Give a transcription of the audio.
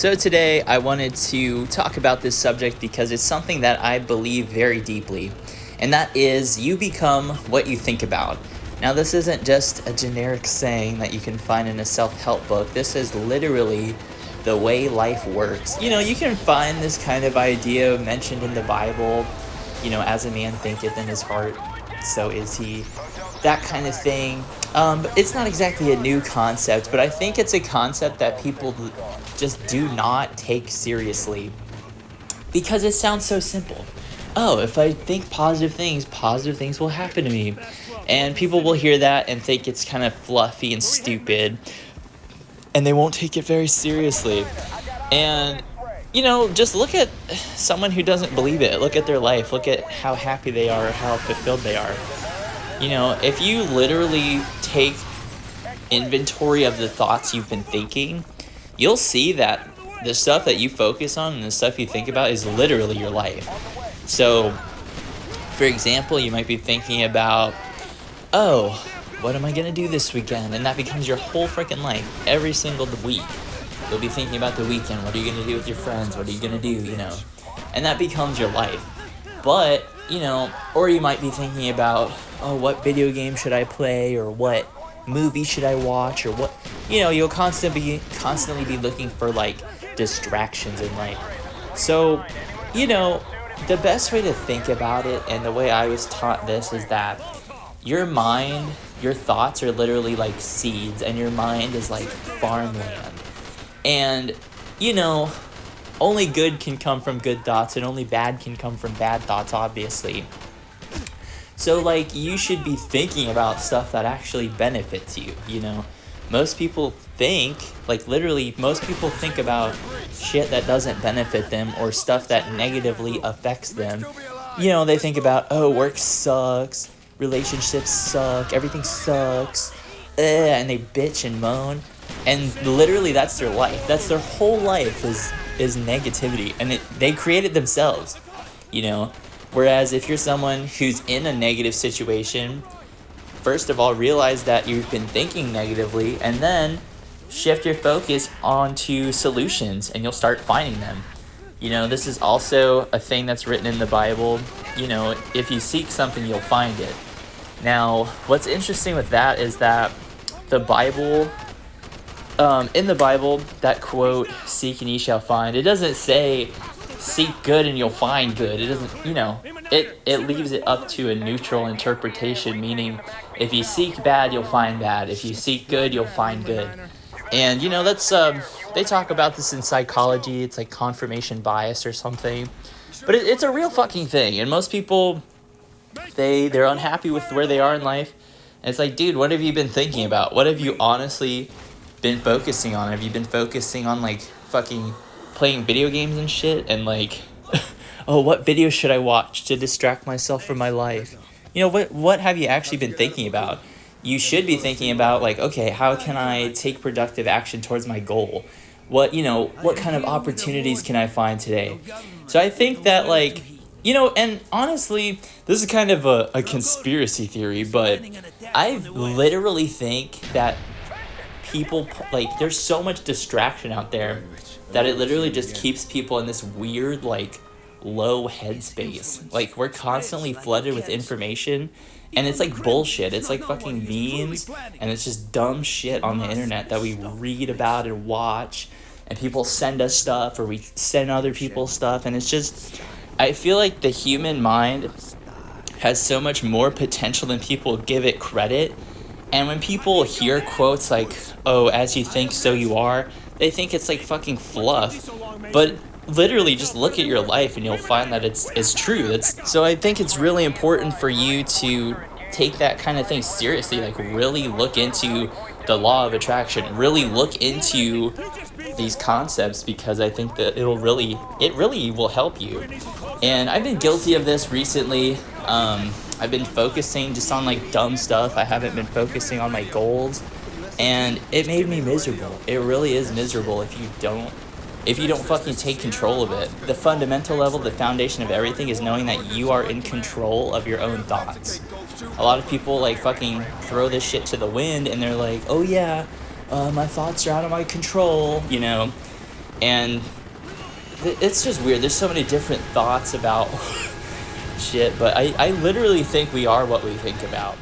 So today I wanted to talk about this subject because it's something that I believe very deeply, and that is you become what you think about. Now, this isn't just a generic saying that you can find in a self-help book. This is literally the way life works. You can find this kind of idea mentioned in the Bible, as a man thinketh in his heart, so is he. That kind of thing. But it's not exactly a new concept, but I think it's a concept that people just do not take seriously because it sounds so simple. Oh, if I think positive things will happen to me. And people will hear that and think it's kind of fluffy and stupid, and they won't take it very seriously. And just look at someone who doesn't believe it. Look at their life. Look at how happy they are, how fulfilled they are. If you literally take inventory of the thoughts you've been thinking, you'll see that the stuff that you focus on and the stuff you think about is literally your life. So, for example, you might be thinking about, oh, what am I going to do this weekend? And that becomes your whole freaking life every single week. You'll be thinking about the weekend. What are you going to do with your friends? What are you going to do, And that becomes your life. But, or you might be thinking about, oh, what video game should I play, or what movie should I watch, or what, you'll constantly be looking for, distractions in life. So, the best way to think about it, and the way I was taught this, is that your mind, your thoughts are literally like seeds, and your mind is like farmland. And, only good can come from good thoughts, and only bad can come from bad thoughts, obviously. So, you should be thinking about stuff that actually benefits you, Most people think, most people think about shit that doesn't benefit them, or stuff that negatively affects them. They think about, oh, work sucks, relationships suck, everything sucks, and they bitch and moan. And literally, that's their life. That's their whole life is negativity, and they create it themselves, Whereas if you're someone who's in a negative situation, first of all, realize that you've been thinking negatively, and then shift your focus onto solutions, and you'll start finding them. This is also a thing that's written in the Bible. If you seek something, you'll find it. Now, what's interesting with that is that the Bible, in the Bible, that quote, "Seek and ye shall find," it doesn't say seek good and you'll find good. It doesn't, it leaves it up to a neutral interpretation, meaning if you seek bad, you'll find bad. If you seek good, you'll find good. And, that's, they talk about this in psychology. It's like confirmation bias or something. But it's a real fucking thing. And most people, they're unhappy with where they are in life. And it's like, dude, what have you been thinking about? What have you honestly been focusing on? Have you been focusing on, fucking playing video games and shit, and oh, what video should I watch to distract myself from my life? What have you actually been thinking about? You should be thinking about, okay, how can I take productive action towards my goal? What kind of opportunities can I find today? So I think that, and honestly, this is kind of a conspiracy theory, but I literally think that people, there's so much distraction out there that it literally just keeps people in this weird, low headspace. We're constantly flooded with information, and it's bullshit. It's fucking memes, and it's just dumb shit on the internet that we read about and watch, and people send us stuff, or we send other people stuff, and it's just, I feel like the human mind has so much more potential than people give it credit. And when people hear quotes like, oh, as you think, so you are, they think it's fucking fluff. But literally just look at your life and you'll find that it's true. So I think it's really important for you to take that kind of thing seriously, really look into the law of attraction, really look into these concepts, because I think that it really will help you. And I've been guilty of this recently. I've been focusing just on dumb stuff. I haven't been focusing on my goals, and it made me miserable. It really is miserable if you don't fucking take control of it. The fundamental level, the foundation of everything is knowing that you are in control of your own thoughts. A lot of people fucking throw this shit to the wind, and they're like, oh yeah, my thoughts are out of my control, And it's just weird. There's so many different thoughts about shit, but I literally think we are what we think about.